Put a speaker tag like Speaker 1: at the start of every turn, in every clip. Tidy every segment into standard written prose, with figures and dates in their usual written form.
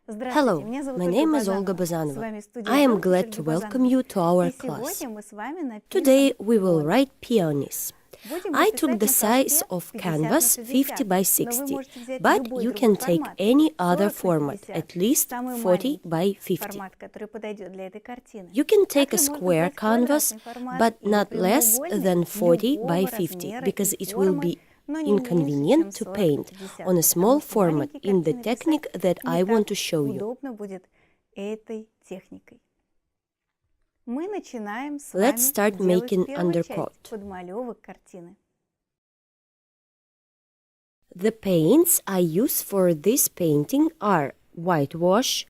Speaker 1: Hello, my name is Olga Bazanova. I am glad to welcome you to our class. Today we will write peonies. I took the size of canvas 50 by 60, but you can take any other format, at least 40 by 50. You can take a square canvas, but not less than 40 by 50, because it will be inconvenient to paint on a small format in the technique that I want to show you. Let's start making undercoat. The paints I use for this painting are whitewash,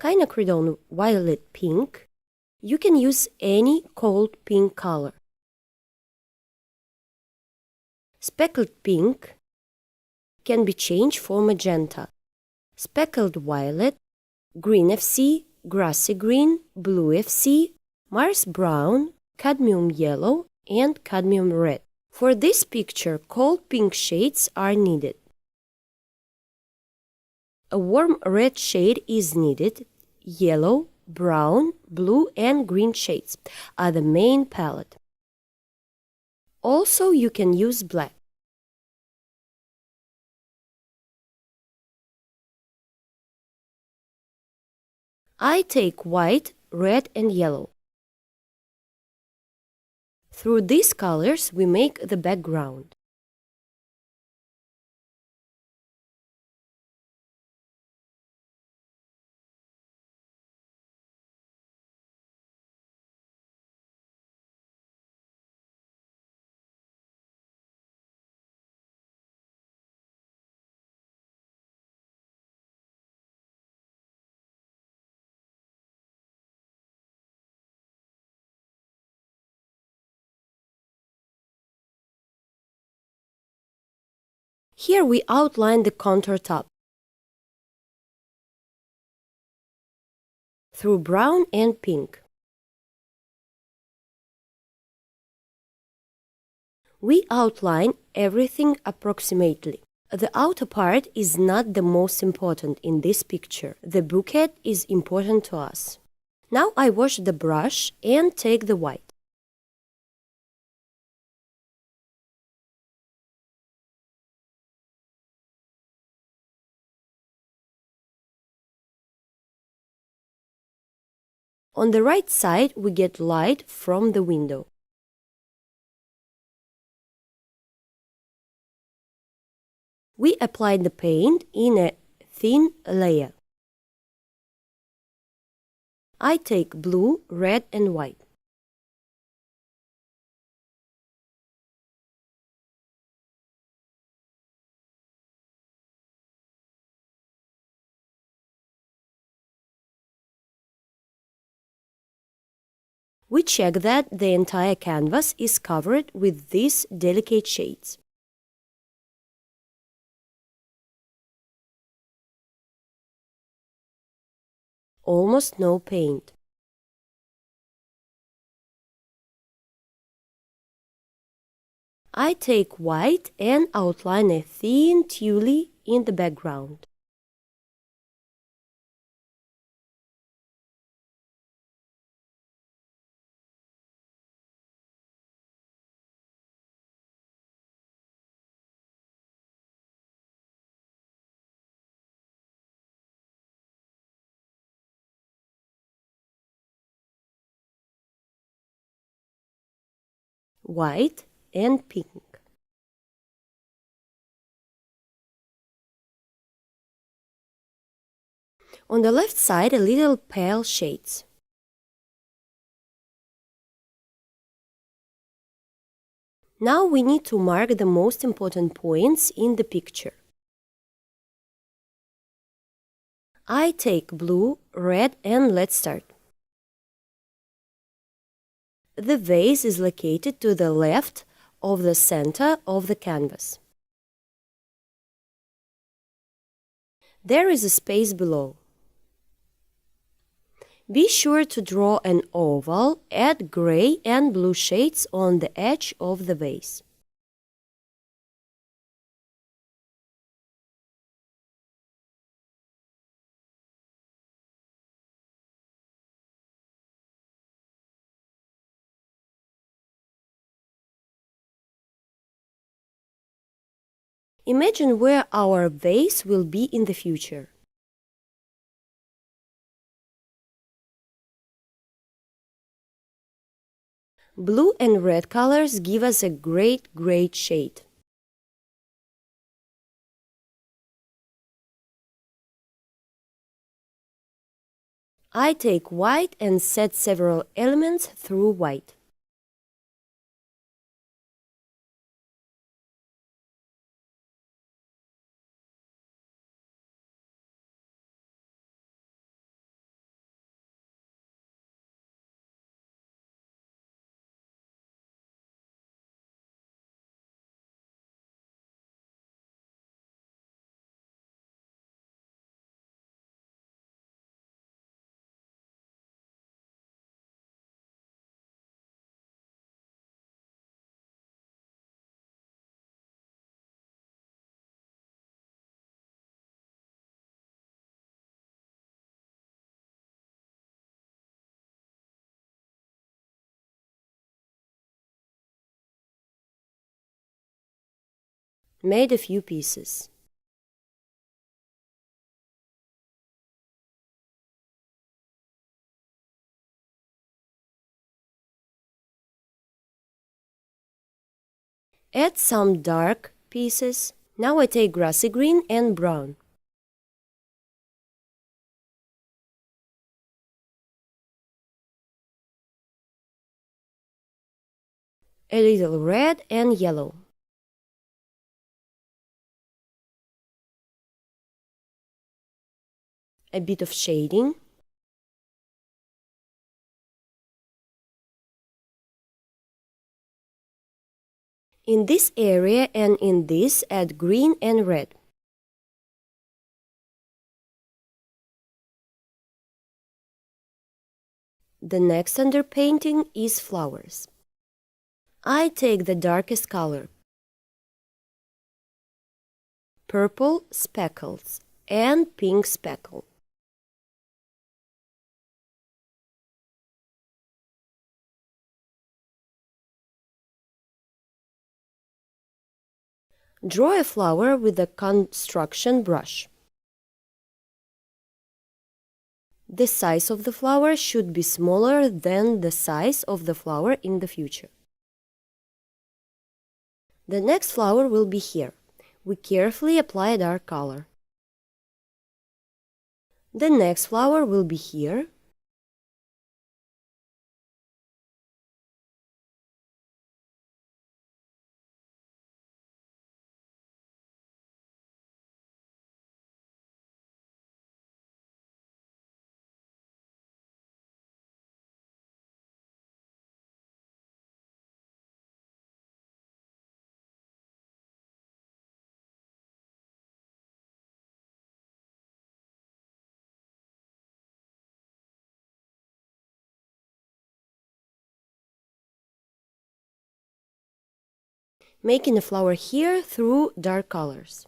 Speaker 1: quinacridone violet pink. You can use any cold pink color. Speckled pink can be changed for magenta, speckled violet, green FC, grassy green, blue FC, Mars brown, cadmium yellow, and cadmium red. For this picture, cold pink shades are needed. A warm red shade is needed. Yellow, brown, blue, and green shades are the main palette. Also, you can use black. I take white, red, and yellow. Through these colors, we make the background. Here we outline the contour top through brown and pink. We outline everything approximately. The outer part is not the most important in this picture. The bouquet is important to us. Now I wash the brush and take the white. On the right side, we get light from the window. We apply the paint in a thin layer. I take blue, red, and white. We check that the entire canvas is covered with these delicate shades. Almost no paint. I take white and outline a thin tulle in the background. White and pink. On the left side, a little pale shades. Now we need to mark the most important points in the picture. I take blue, red, and let's start. The vase is located to the left of the center of the canvas. There is a space below. Be sure to draw an oval, add gray and blue shades on the edge of the vase. Imagine where our vase will be in the future. Blue and red colors give us a great shade. I take white and set several elements through white. Made a few pieces. Add some dark pieces. Now I take grassy green and brown. A little red and yellow. A bit of shading. In this area and in this, add green and red. The next underpainting is flowers. I take the darkest color, purple speckles and pink speckle. Draw a flower with a construction brush. The size of the flower should be smaller than the size of the flower in the future. The next flower will be here. We carefully apply a dark color. The next flower will be here. Making a flower here through dark colors.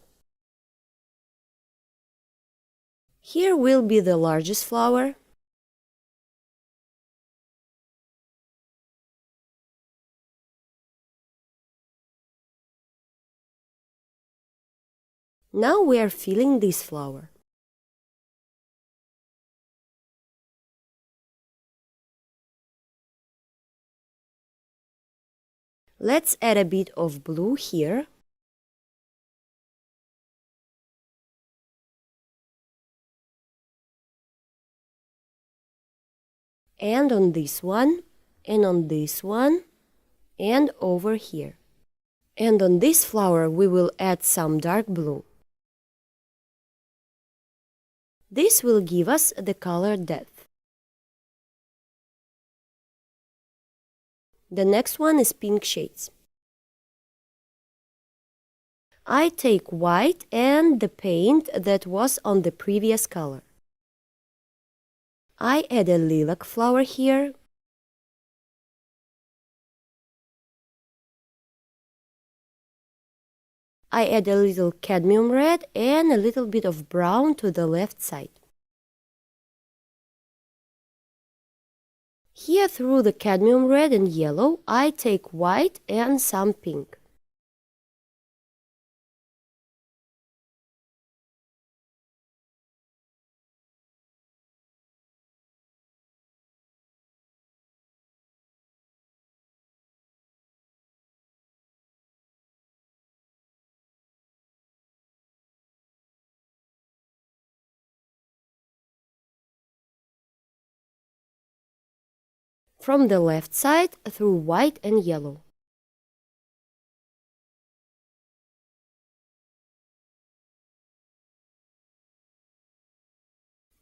Speaker 1: Here will be the largest flower. Now we are filling this flower. Let's add a bit of blue here. And on this one, and on this one, and over here. And on this flower we will add some dark blue. This will give us the color depth. The next one is pink shades. I take white and the paint that was on the previous color. I add a lilac flower here. I add a little cadmium red and a little bit of brown to the left side. Here through the cadmium red and yellow, I take white and some pink. From the left side through white and yellow.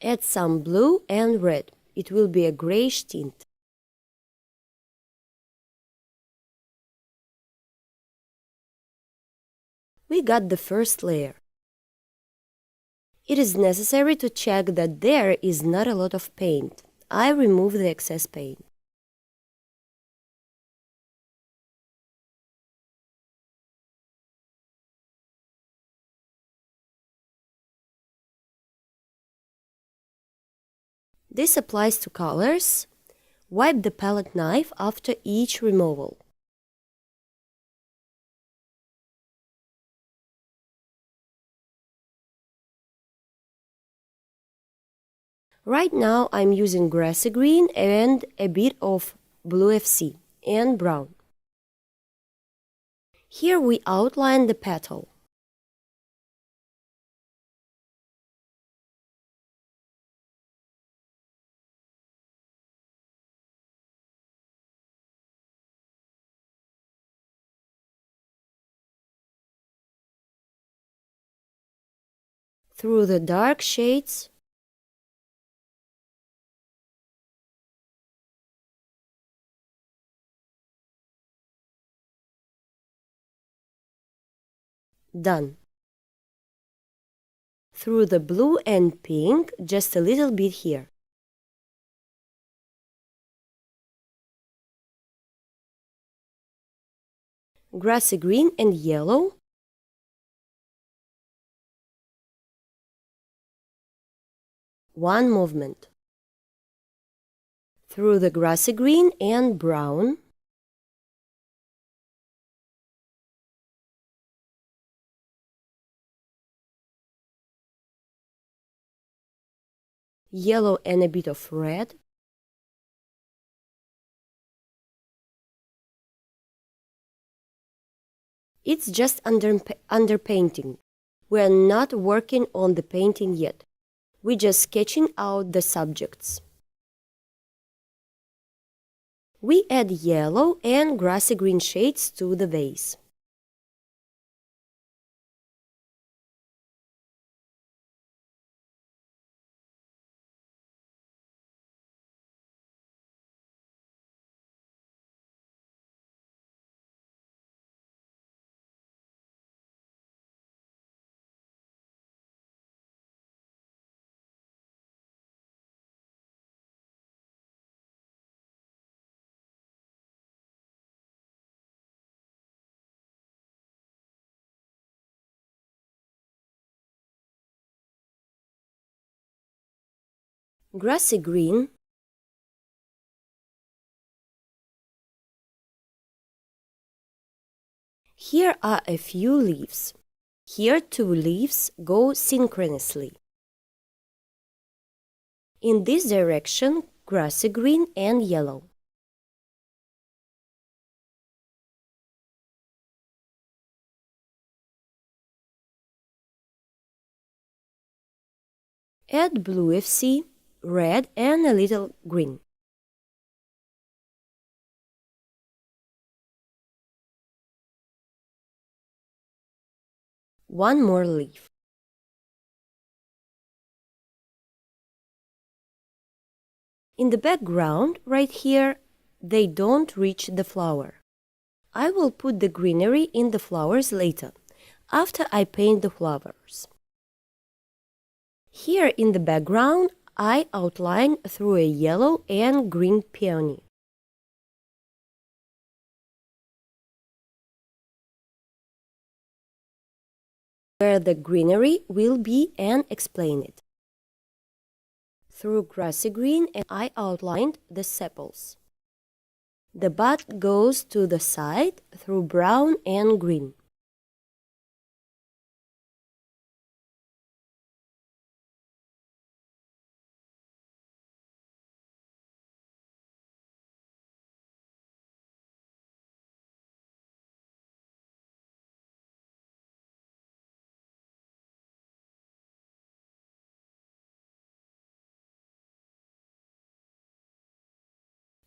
Speaker 1: Add some blue and red. It will be a grayish tint. We got the first layer. It is necessary to check that there is not a lot of paint. I remove the excess paint. This applies to colors. Wipe the palette knife after each removal. Right now I'm using grassy green and a bit of blue FC and brown. Here we outline the petal. Through the dark shades, done. Through the blue and pink, just a little bit here. Grassy green and yellow. One movement. Through the grassy green and brown. Yellow and a bit of red. It's just underpainting. We are not working on the painting yet. We're just sketching out the subjects. We add yellow and grassy green shades to the vase. Grassy green. Here are a few leaves. Here 2 leaves go synchronously. In this direction, grassy green and yellow. Add blue FC, red and a little green. One more leaf. In the background, right here, they don't reach the flower. I will put the greenery in the flowers later, after I paint the flowers. Here in the background, I outline through a yellow and green peony. Where the greenery will be and explain it. Through grassy green and I outlined the sepals. The bud goes to the side through brown and green.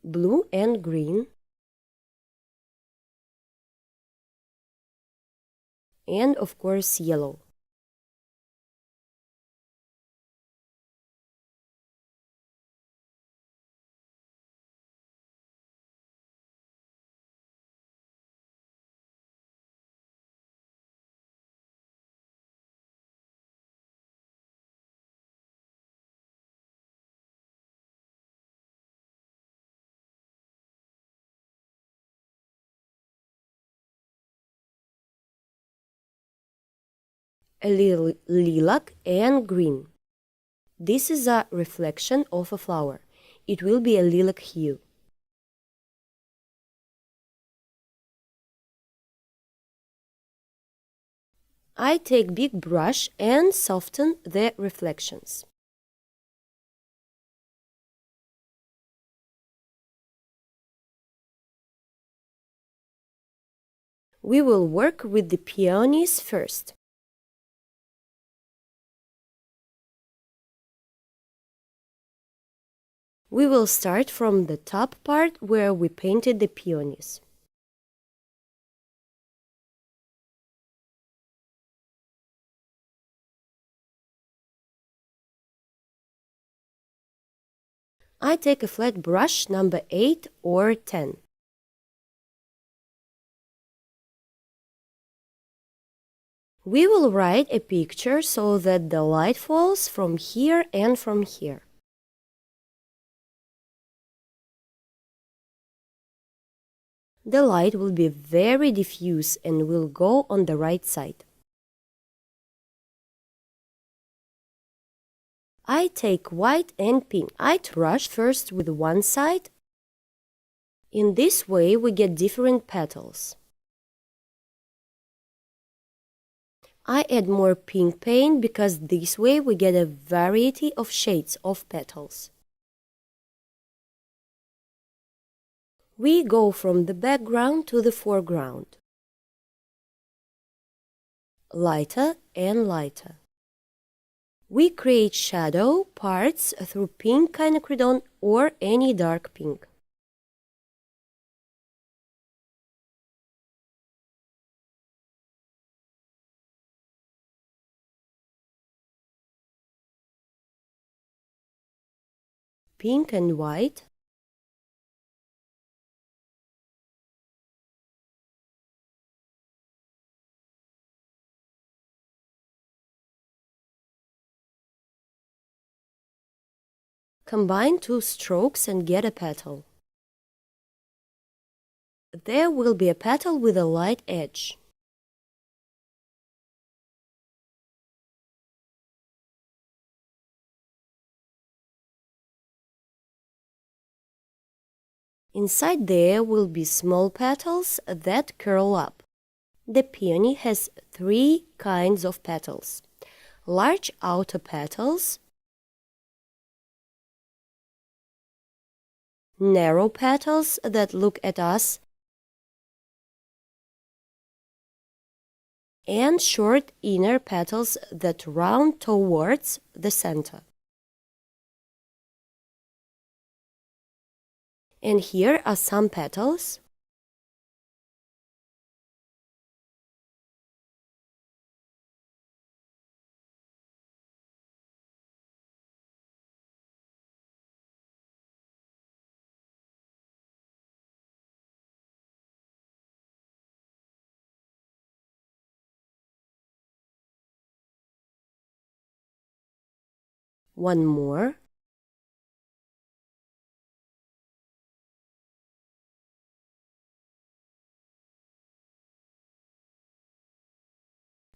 Speaker 1: blue and green, and of course yellow. A little lilac and green. This is a reflection of a flower. It will be a lilac hue. I take big brush and soften the reflections. We will work with the peonies first. We will start from the top part where we painted the peonies. I take a flat brush number 8 or 10. We will write a picture so that the light falls from here and from here. The light will be very diffuse and will go on the right side. I take white and pink. I brush first with one side. In this way we get different petals. I add more pink paint because this way we get a variety of shades of petals. We go from the background to the foreground. Lighter and lighter. We create shadow parts through pink quinacridone or any dark pink. Pink and white. Combine two strokes and get a petal. There will be a petal with a light edge. Inside there will be small petals that curl up. The peony has 3 kinds of petals. Large outer petals, narrow petals that look at us, and short inner petals that round towards the center. And here are some petals. One more.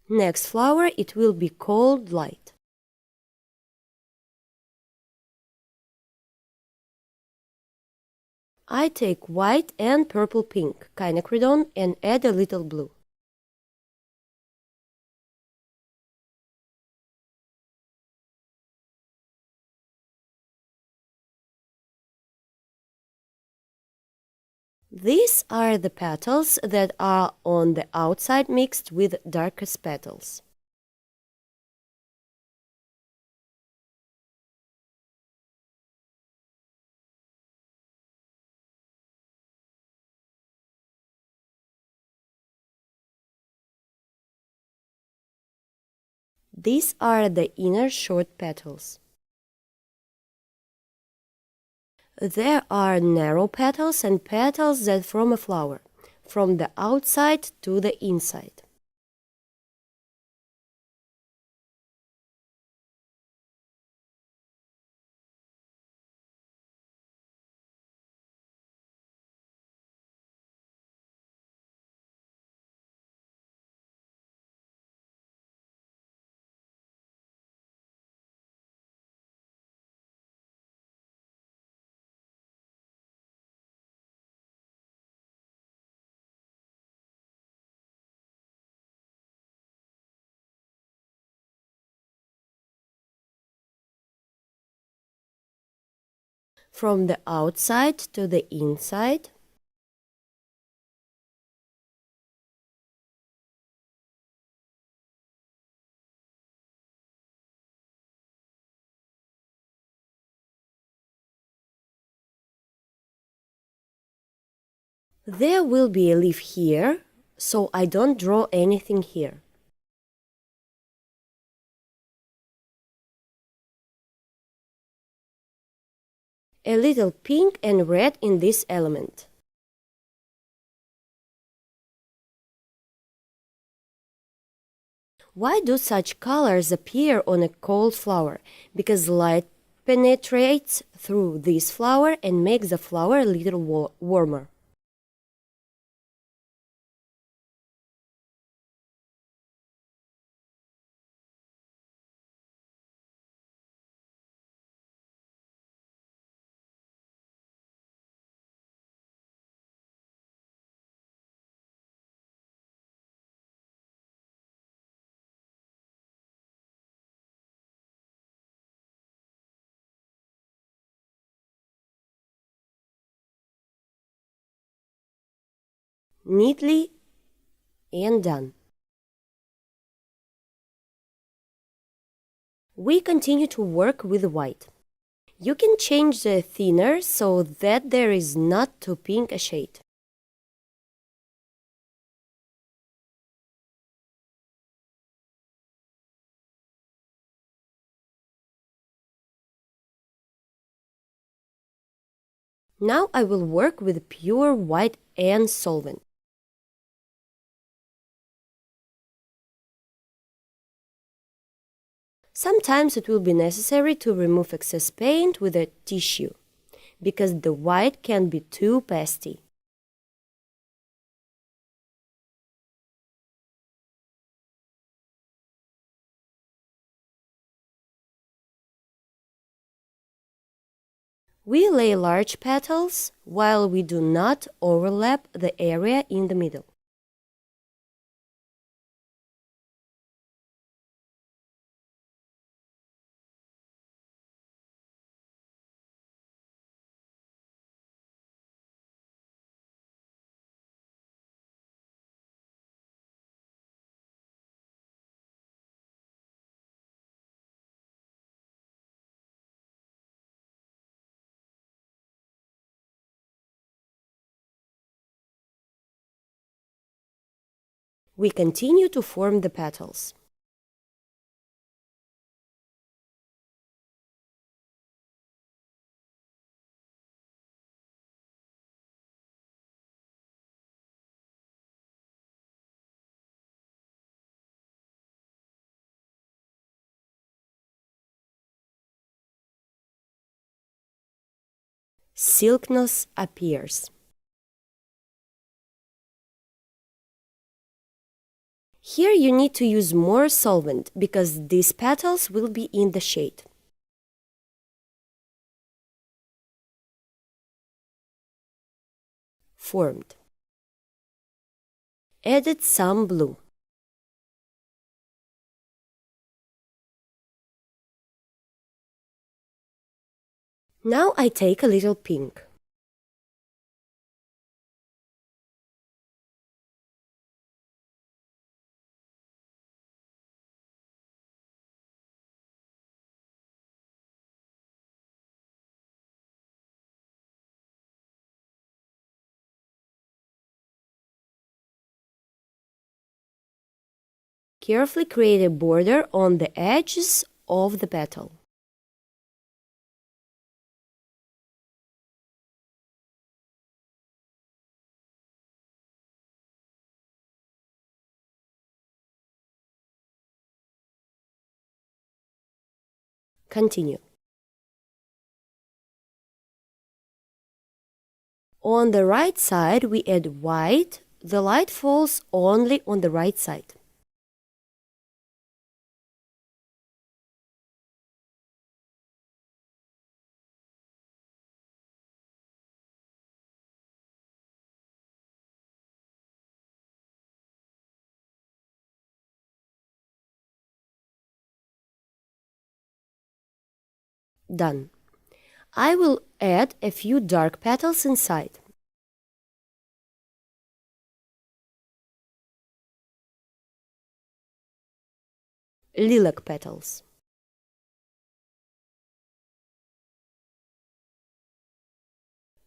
Speaker 1: Next flower, it will be called light. I take white and purple pink quinacridone and add a little blue. These are the petals that are on the outside mixed with darkest petals. These are the inner short petals. There are narrow petals and petals that form a flower, from the outside to the inside. From the outside to the inside. There will be a leaf here, so I don't draw anything here. A little pink and red in this element. Why do such colors appear on a cold flower? Because light penetrates through this flower and makes the flower a little warmer. Neatly and done. We continue to work with white. You can change the thinner so that there is not too pink a shade. Now I will work with pure white and solvent. Sometimes it will be necessary to remove excess paint with a tissue, because the white can be too pasty. We lay large petals while we do not overlap the area in the middle. We continue to form the petals. Silkiness appears. Here you need to use more solvent because these petals will be in the shade. Formed. Added some blue. Now I take a little pink. Carefully create a border on the edges of the petal. Continue. On the right side, we add white. The light falls only on the right side. Done. I will add a few dark petals inside. Lilac petals.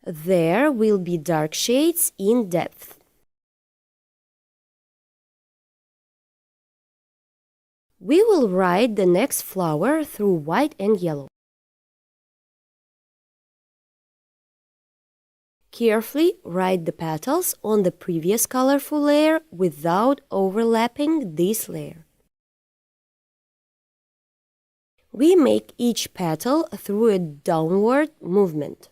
Speaker 1: There will be dark shades in depth. We will write the next flower through white and yellow. Carefully write the petals on the previous colorful layer without overlapping this layer. We make each petal through a downward movement.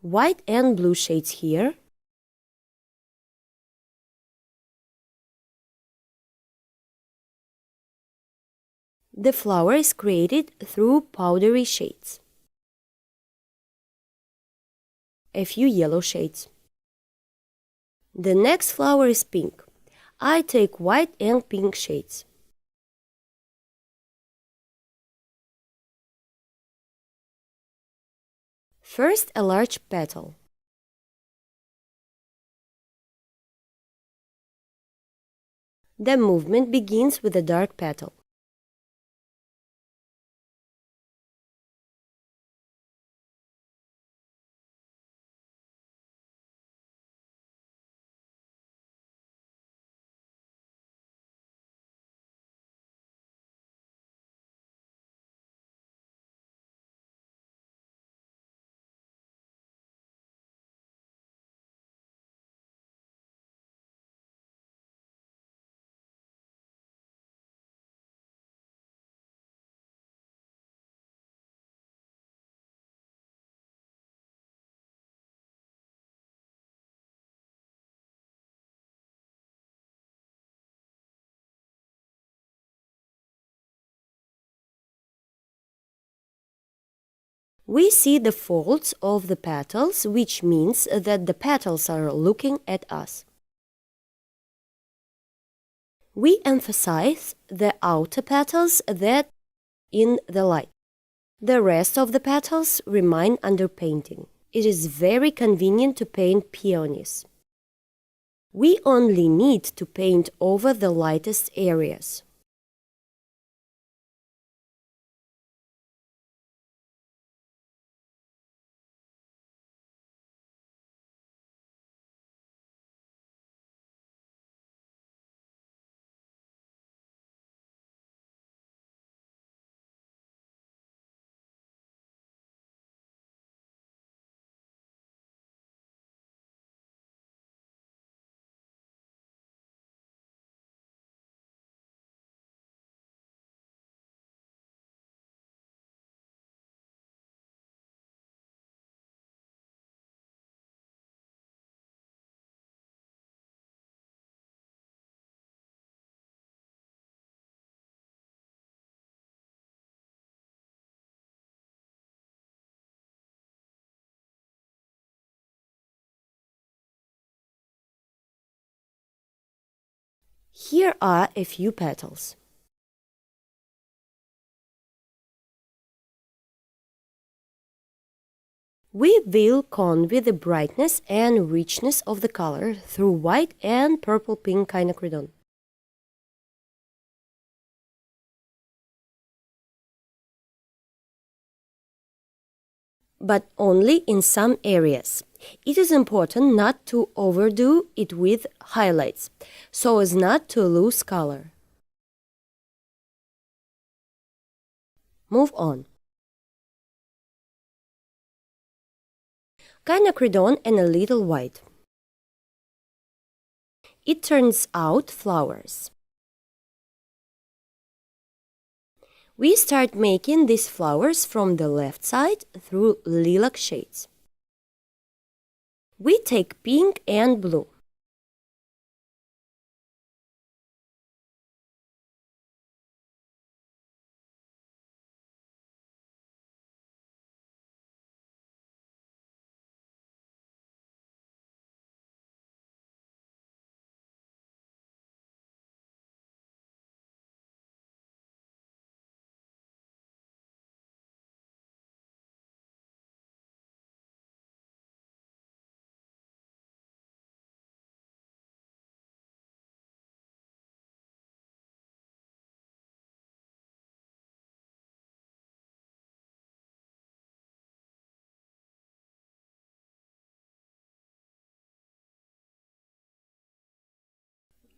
Speaker 1: White and blue shades here. The flower is created through powdery shades. A few yellow shades. The next flower is pink. I take white and pink shades. First, a large petal. The movement begins with a dark petal. We see the folds of the petals, which means that the petals are looking at us. We emphasize the outer petals that in the light. The rest of the petals remain under painting. It is very convenient to paint peonies. We only need to paint over the lightest areas. Here are a few petals. We will convey the brightness and richness of the color through white and purple-pink quinacridone. But only in some areas. It is important not to overdo it with highlights, so as not to lose color. Move on. Quinacridone and a little white. It turns out flowers. We start making these flowers from the left side through lilac shades. We take pink and blue.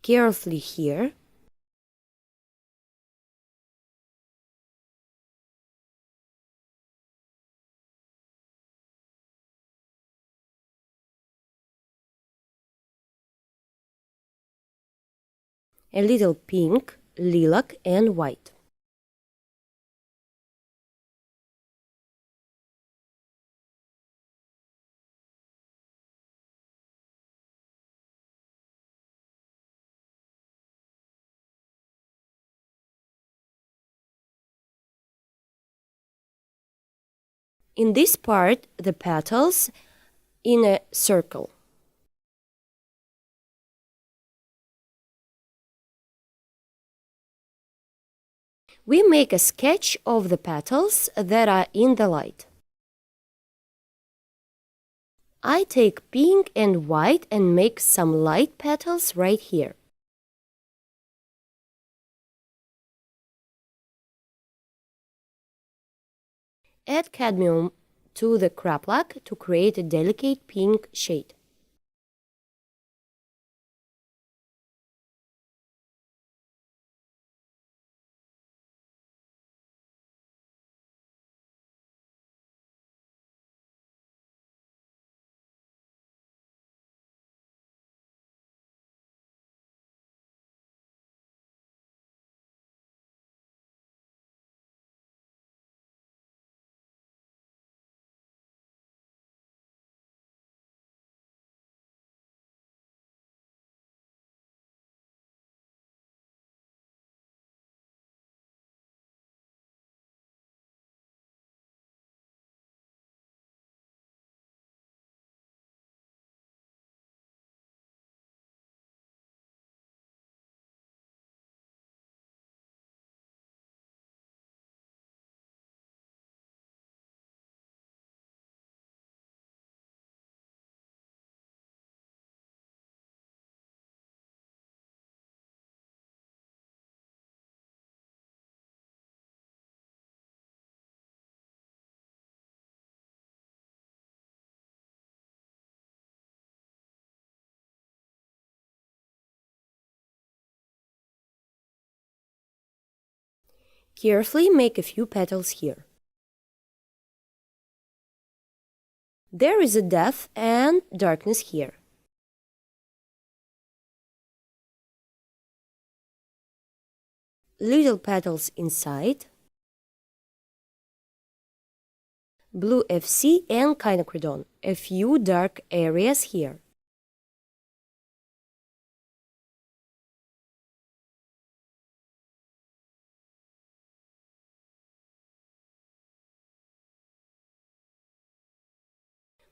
Speaker 1: Carefully here. A little pink, lilac and white. In this part, the petals in a circle. We make a sketch of the petals that are in the light. I take pink and white and make some light petals right here. Add cadmium to the craplak to create a delicate pink shade. Carefully make a few petals here. There is a depth and darkness here. Little petals inside. Blue FC and quinacridone. A few dark areas here.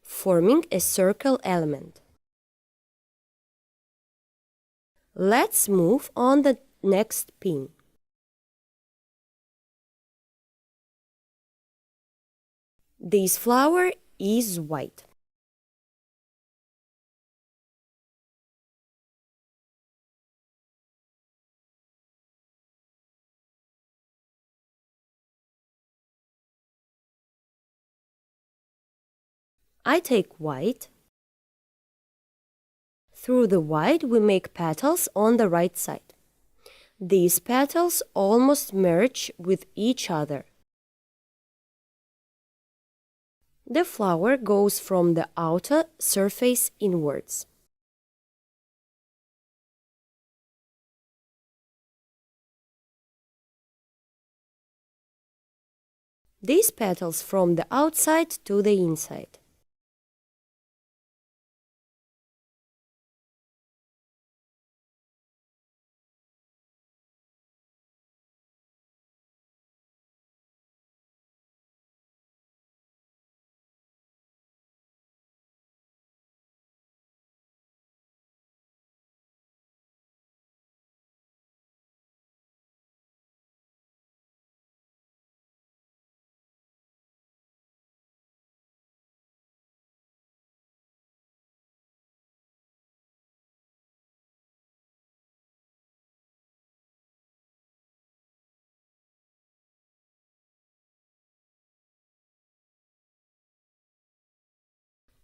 Speaker 1: Forming a circle element. Let's move on the next pin. This flower is white. I take white. Through the white we make petals on the right side. These petals almost merge with each other. The flower goes from the outer surface inwards. These petals from the outside to the inside.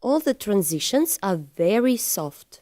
Speaker 1: All the transitions are very soft.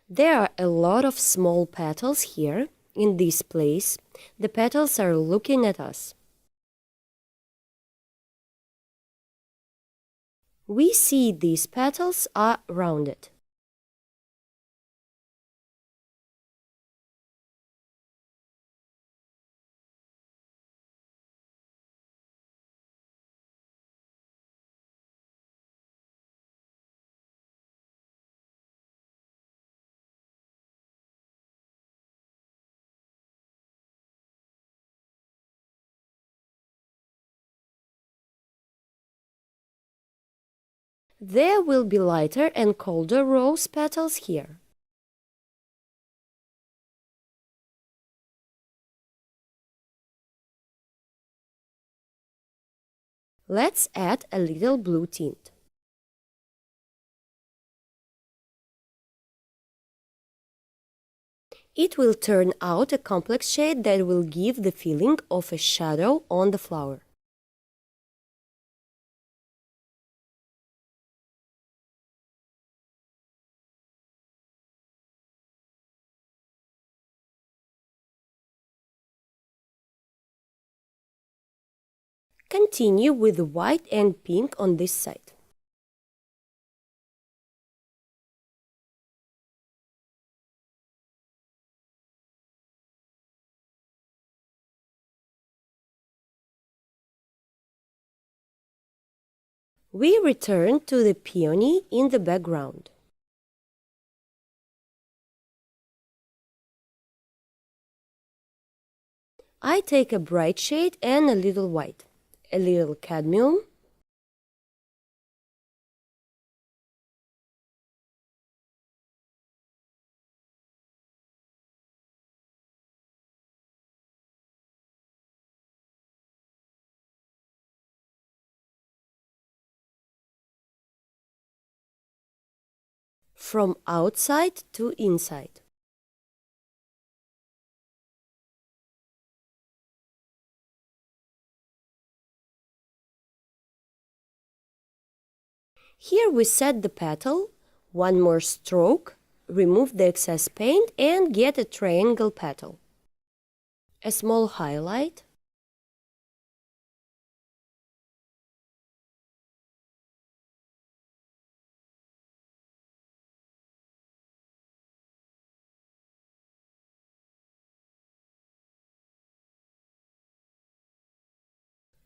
Speaker 1: There are a lot of small petals here. In this place, the petals are looking at us. We see these petals are rounded. There will be lighter and colder rose petals here. Let's add a little blue tint. It will turn out a complex shade that will give the feeling of a shadow on the flower. Continue with the white and pink on this side. We return to the peony in the background. I take a bright shade and a little white, a little cadmium, from outside to inside. Here we set the petal, one more stroke, remove the excess paint and get a triangle petal. A small highlight.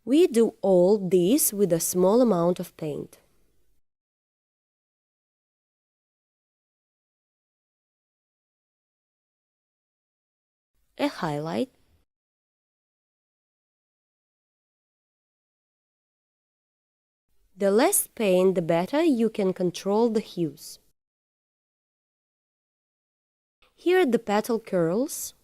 Speaker 1: We do all this with a small amount of paint. A highlight. The less paint, the better you can control the hues. Here are the petal curls.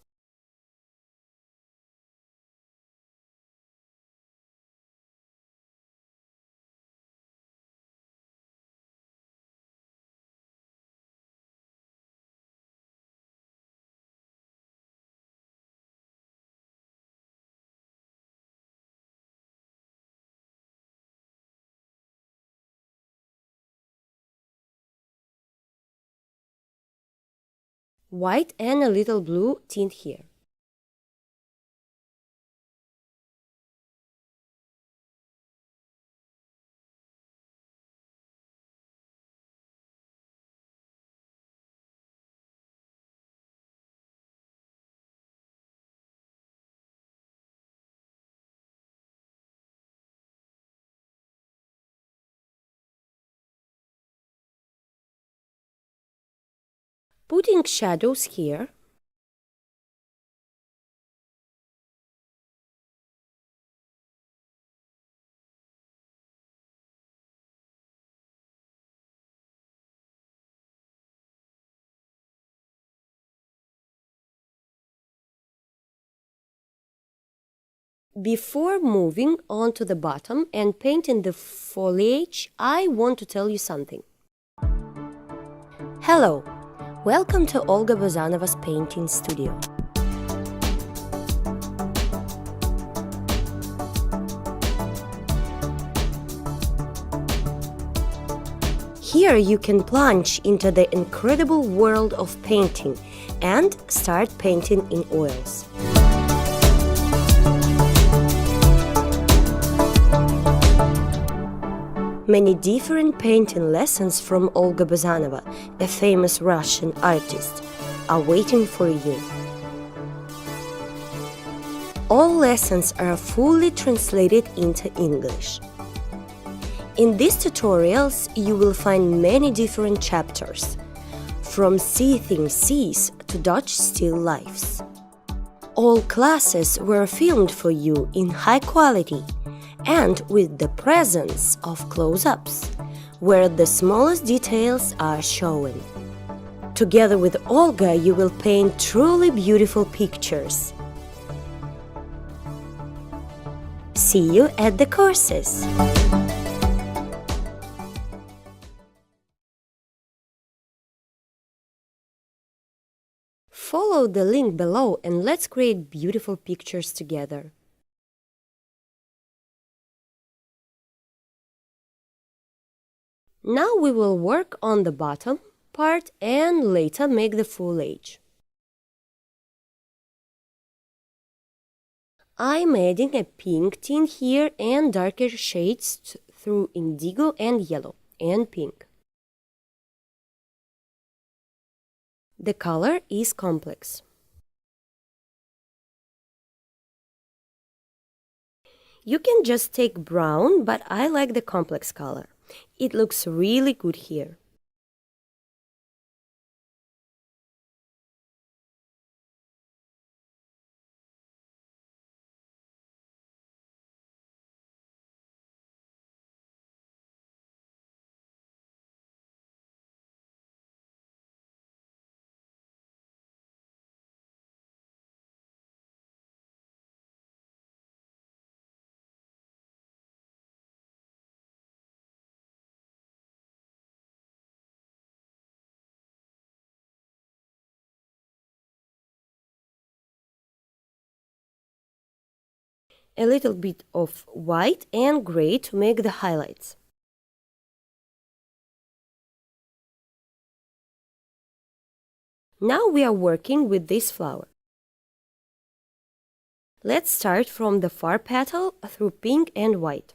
Speaker 1: White and a little blue tint here. Putting shadows here. Before moving on to the bottom and painting the foliage, I want to tell you something. Hello! Welcome to Olga Bazanova's painting studio. Here you can plunge into the incredible world of painting and start painting in oils. Many different painting lessons from Olga Bazanova, a famous Russian artist, are waiting for you. All lessons are fully translated into English. In these tutorials, you will find many different chapters, from seething seas to Dutch still lifes. All classes were filmed for you in high quality and with the presence of close-ups, where the smallest details are shown. Together with Olga, you will paint truly beautiful pictures. See you at the courses! Follow the link below and let's create beautiful pictures together. Now we will work on the bottom part and later make the foliage. I'm adding a pink tint here and darker shades through indigo and yellow and pink. The color is complex. You can just take brown, but I like the complex color. It looks really good here. A little bit of white and gray to make the highlights. Now we are working with this flower. Let's start from the far petal through pink and white.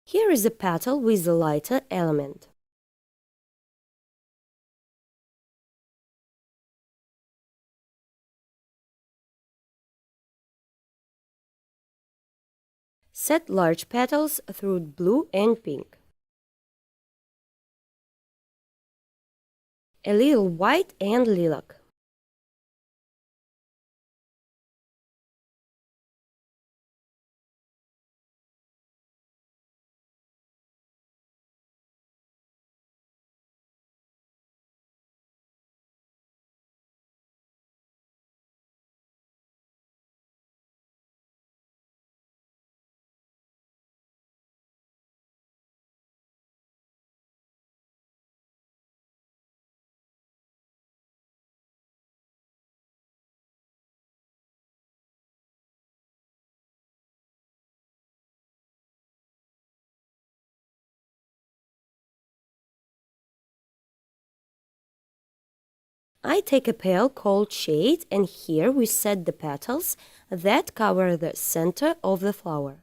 Speaker 1: Here is a petal with a lighter element. Set large petals through blue and pink. A little white and lilac. I take a pale cold shade and here we set the petals that cover the center of the flower.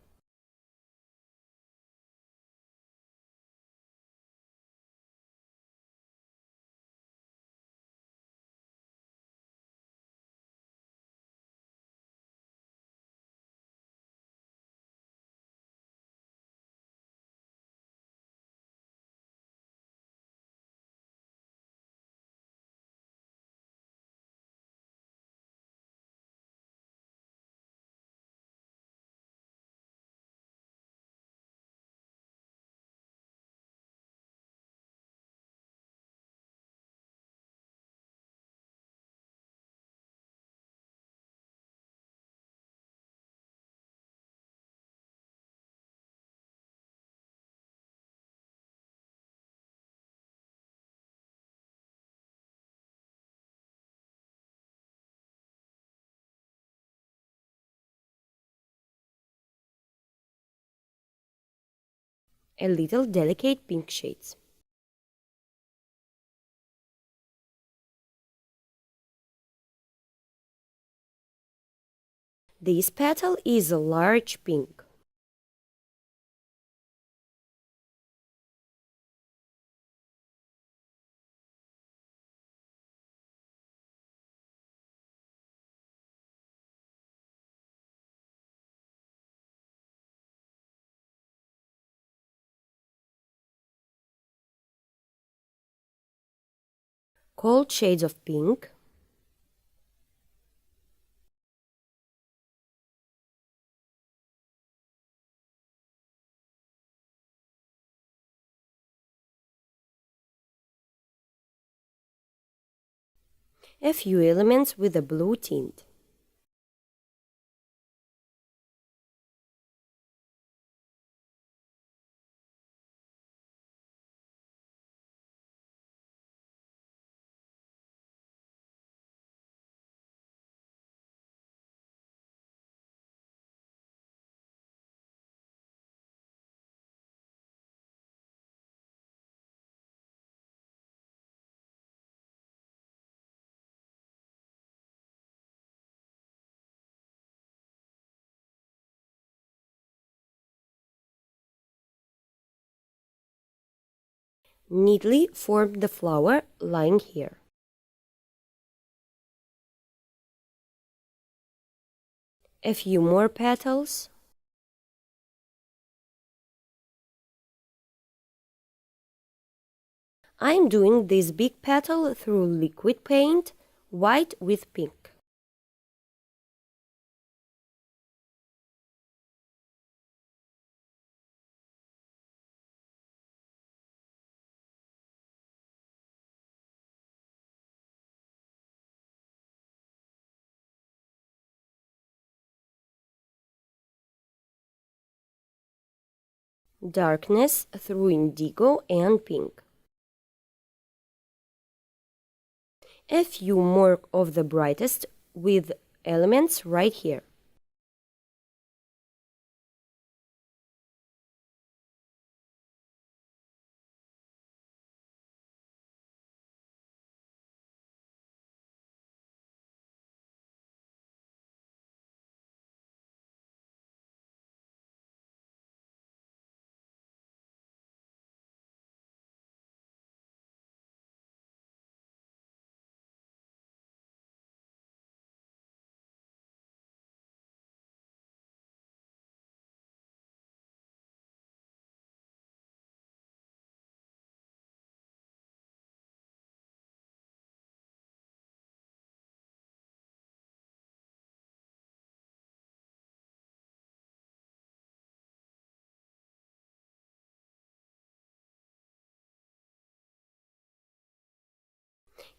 Speaker 1: A little delicate pink shades. This petal is a large pink. Cold shades of pink. A few elements with a blue tint. Neatly form the flower lying here. A few more petals. I'm doing this big petal through liquid paint, white with pink. Darkness through indigo and pink. A few more of the brightest with elements right here.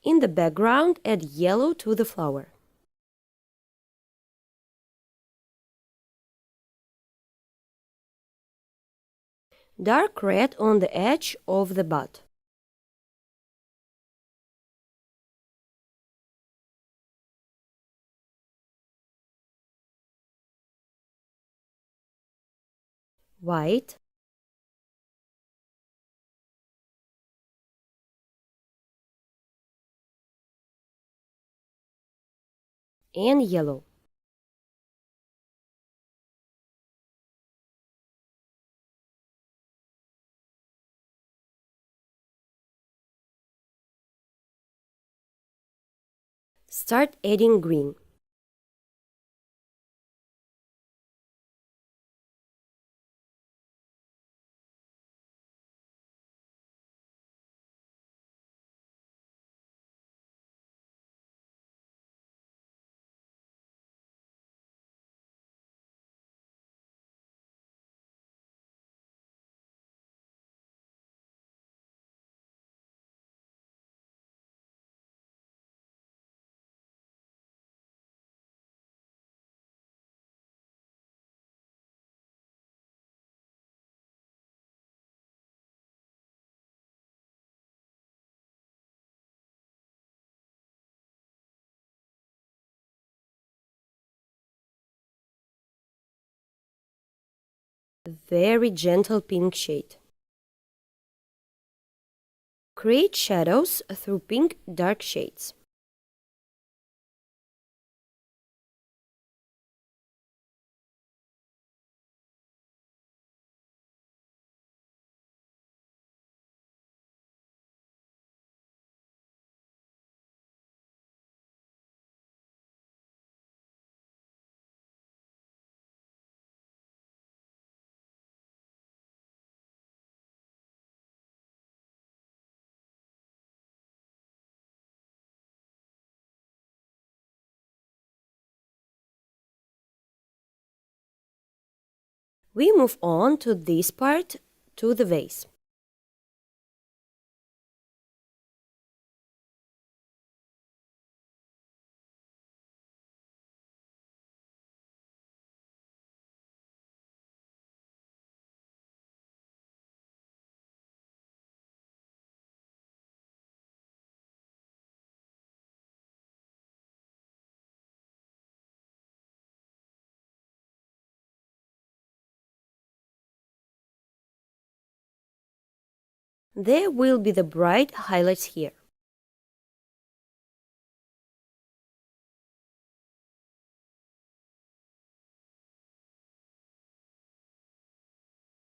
Speaker 1: In the background, add yellow to the flower. Dark red on the edge of the bud. White. And yellow. Start adding green. Very gentle pink shade. Create shadows through pink dark shades. We move on to this part, to the vase. There will be the bright highlights here.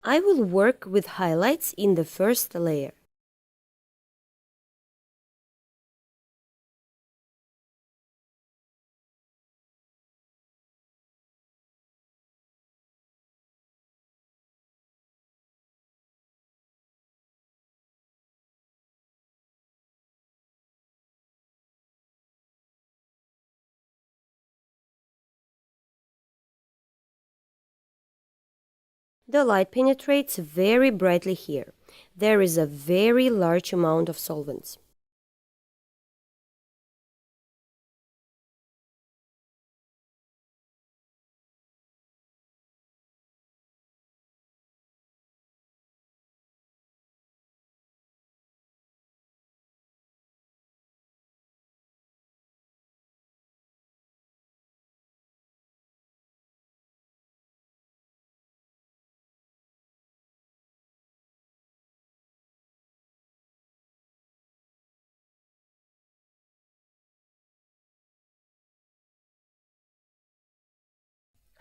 Speaker 1: I will work with highlights in the first layer. The light penetrates very brightly here. There is a very large amount of solvents.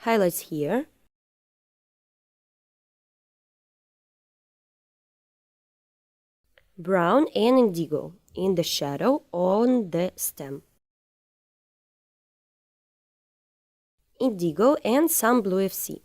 Speaker 1: Highlights here. Brown and indigo in the shadow on the stem. Indigo and some blue FC.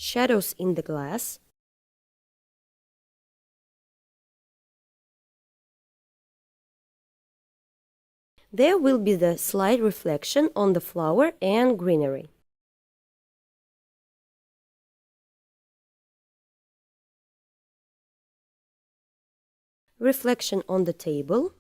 Speaker 1: shadows in the glass, there will be the slight reflection on the flower and greenery. Reflection on the table,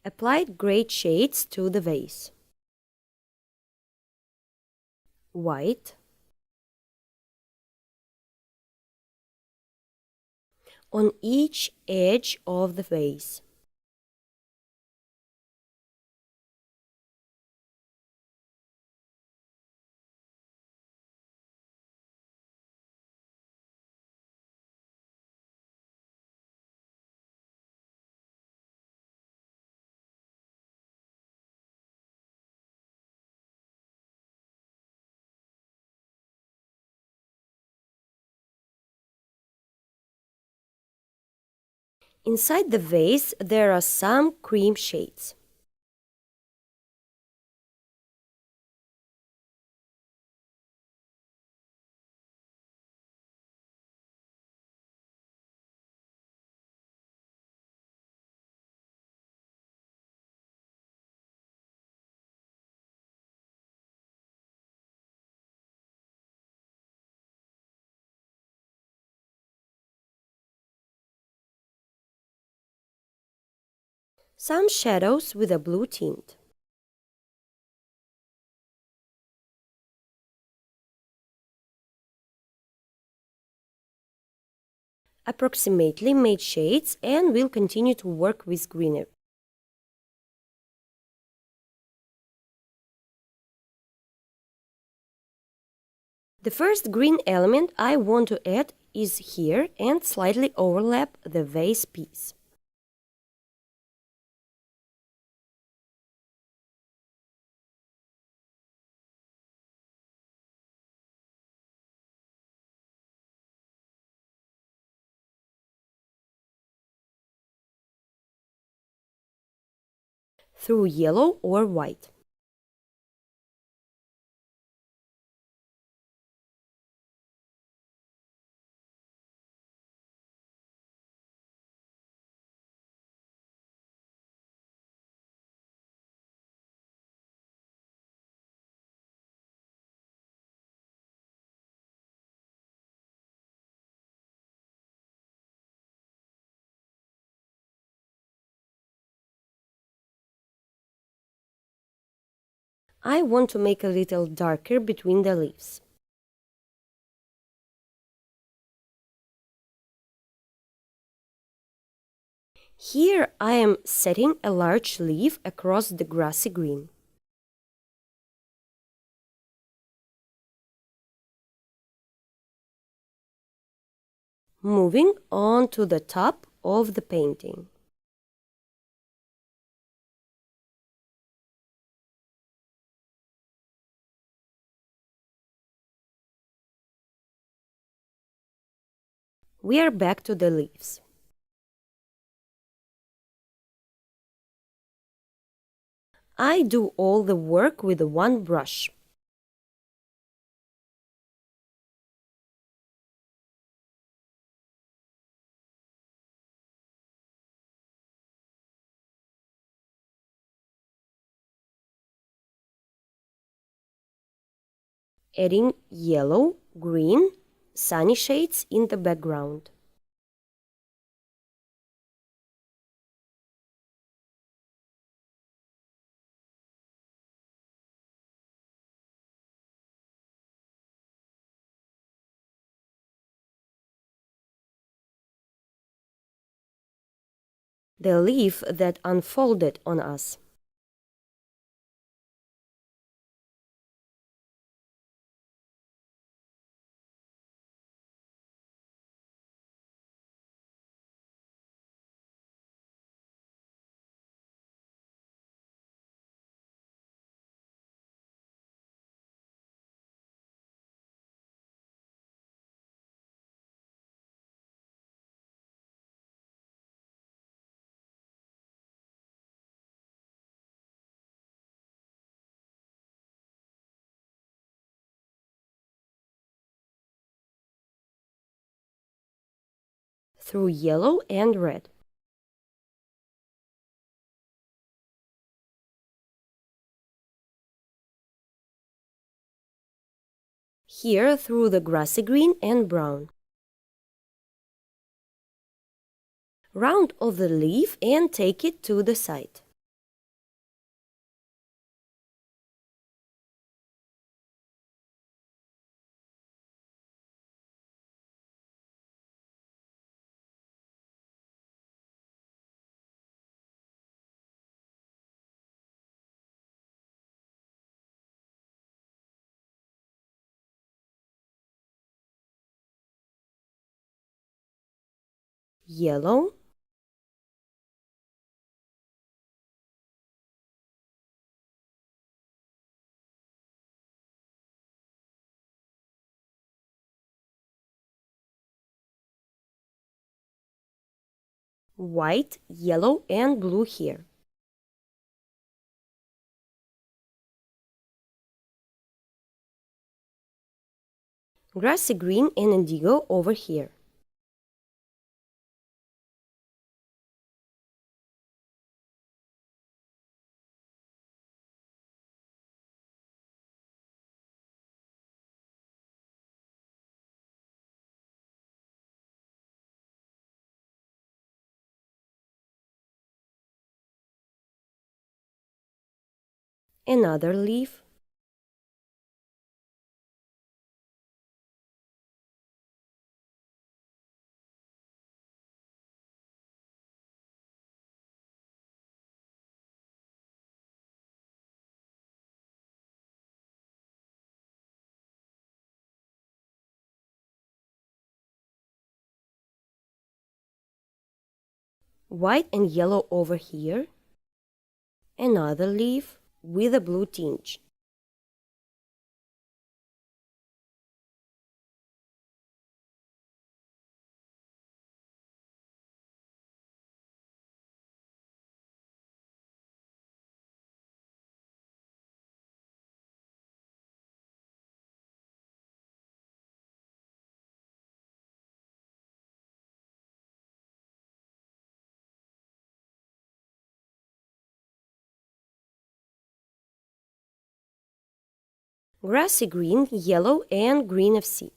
Speaker 1: applied gray shades to the vase. White, on each edge of the vase. Inside the vase there are some cream shades. Some shadows with a blue tint. Approximately made shades and will continue to work with greenery. The first green element I want to add is here and slightly overlap the vase piece. Through yellow or white. I want to make a little darker between the leaves. Here I am setting a large leaf across the grassy green. Moving on to the top of the painting. We are back to the leaves. I do all the work with one brush. Adding yellow, green, sunny shades in the background. The leaf that unfolded on us. Through yellow and red. Here through the grassy green and brown. Round off the leaf and take it to the side. Yellow, white, yellow and blue here. Grassy green and indigo over here. Another leaf. White and yellow over here. Another leaf with a blue tinge. Grassy green, yellow and green of sea.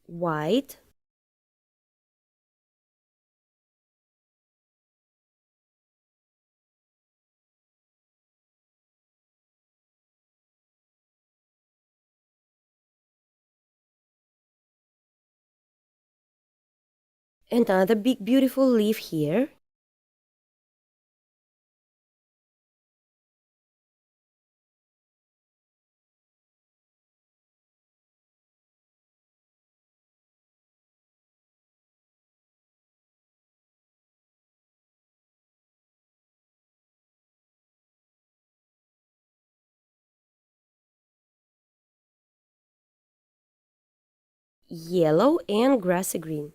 Speaker 1: White, another big beautiful leaf here. Yellow and grassy green.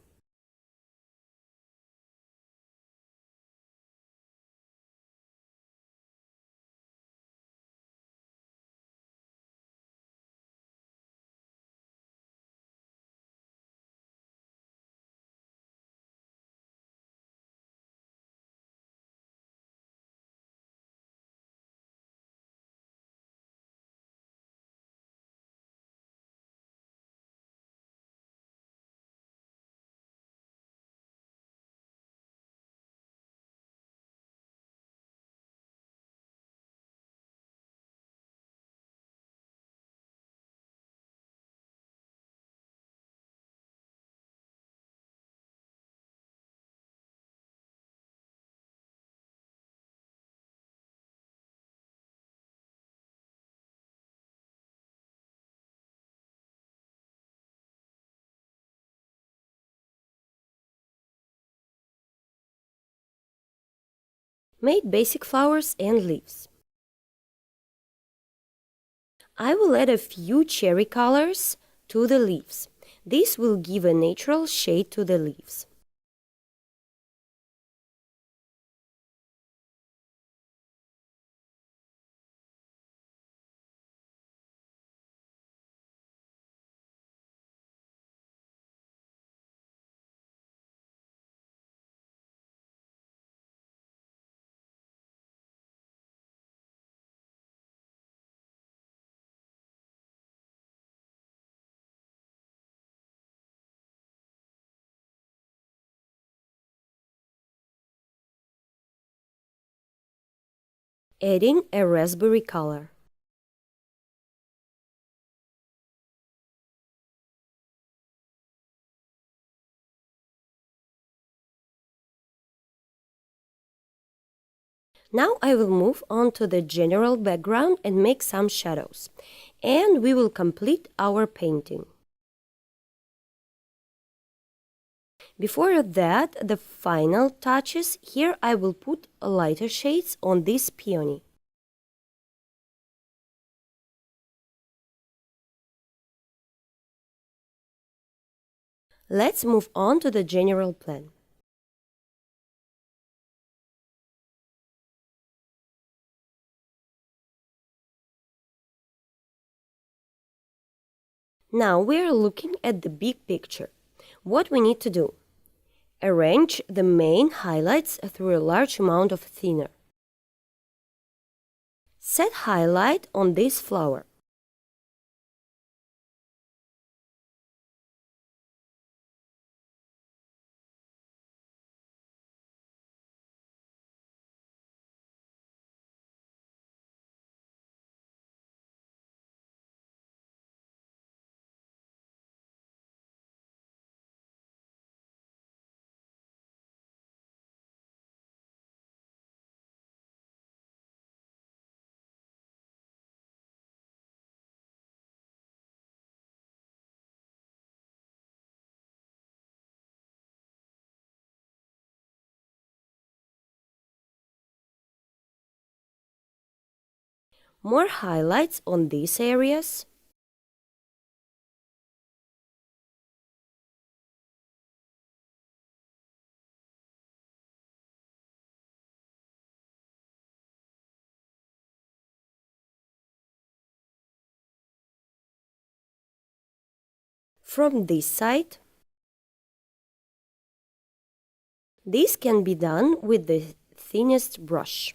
Speaker 1: made basic flowers and leaves. I will add a few cherry colors to the leaves. This will give a natural shade to the leaves. Adding a raspberry color. Now I will move on to the general background and make some shadows. And we will complete our painting. Before that, the final touches, here I will put lighter shades on this peony. Let's move on to the general plan. Now we are looking at the big picture. What we need to do? Arrange the main highlights through a large amount of thinner. Set highlight on this flower. More highlights on these areas. From this side. This can be done with the thinnest brush.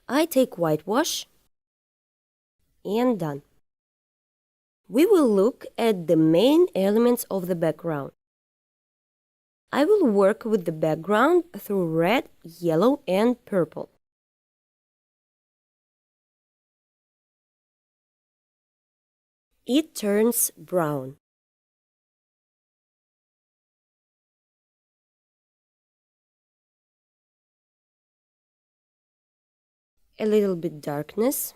Speaker 1: I take whitewash and done. We will look at the main elements of the background. I will work with the background through red, yellow and purple. It turns brown. A little bit darkness.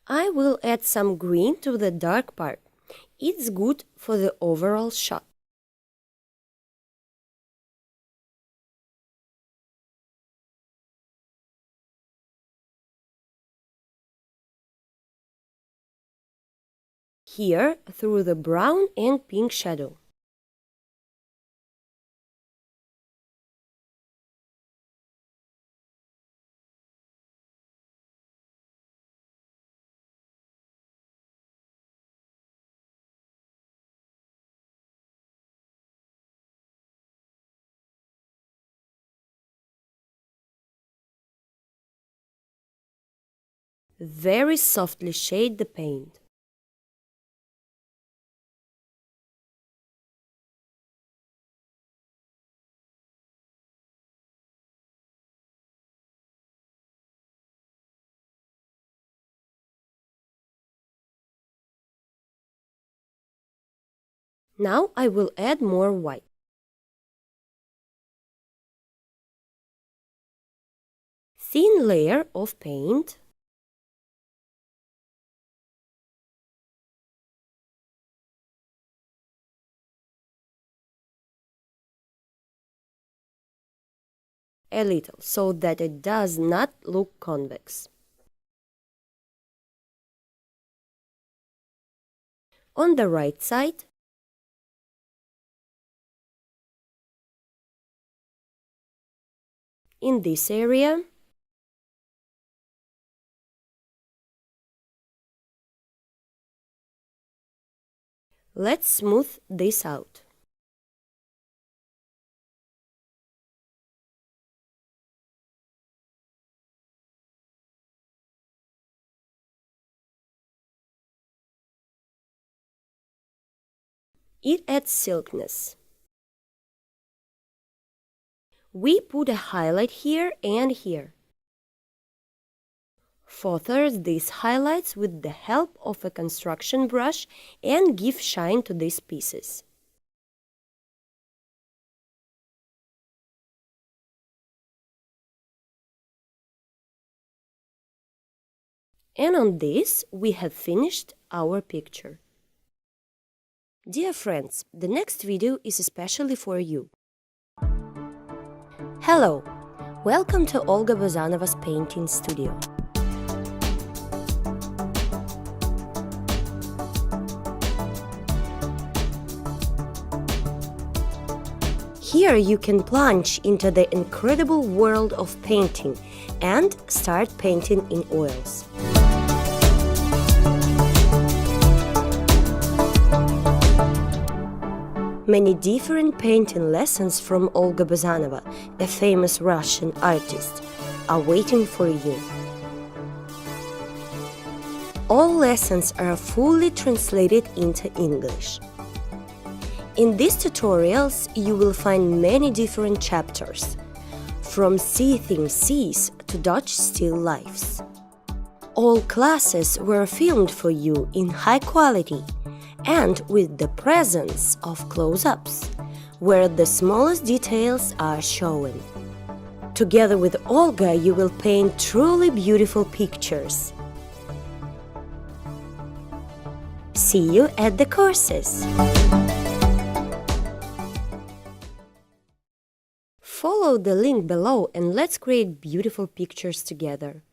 Speaker 1: I will add some green to the dark part. It's good for the overall shot. Here through the brown and pink shadow. Very softly shade the paint. Now I will add more white. Thin layer of paint. A little, so that it does not look convex. On the right side, in this area, let's smooth this out. It adds silkiness. We put a highlight here and here. Further these highlights with the help of a construction brush and give shine to these pieces. And on this, we have finished our picture. Dear friends, the next video is especially for you. Hello! Welcome to Olga Bazanova's painting studio. Here you can plunge into the incredible world of painting and start painting in oils. Many different painting lessons from Olga Bazanova, a famous Russian artist, are waiting for you. All lessons are fully translated into English. In these tutorials, you will find many different chapters, from seething seas to Dutch still lifes. All classes were filmed for you in high quality and with the presence of close-ups, where the smallest details are shown. Together with Olga, you will paint truly beautiful pictures. See you at the courses! Follow the link below and let's create beautiful pictures together.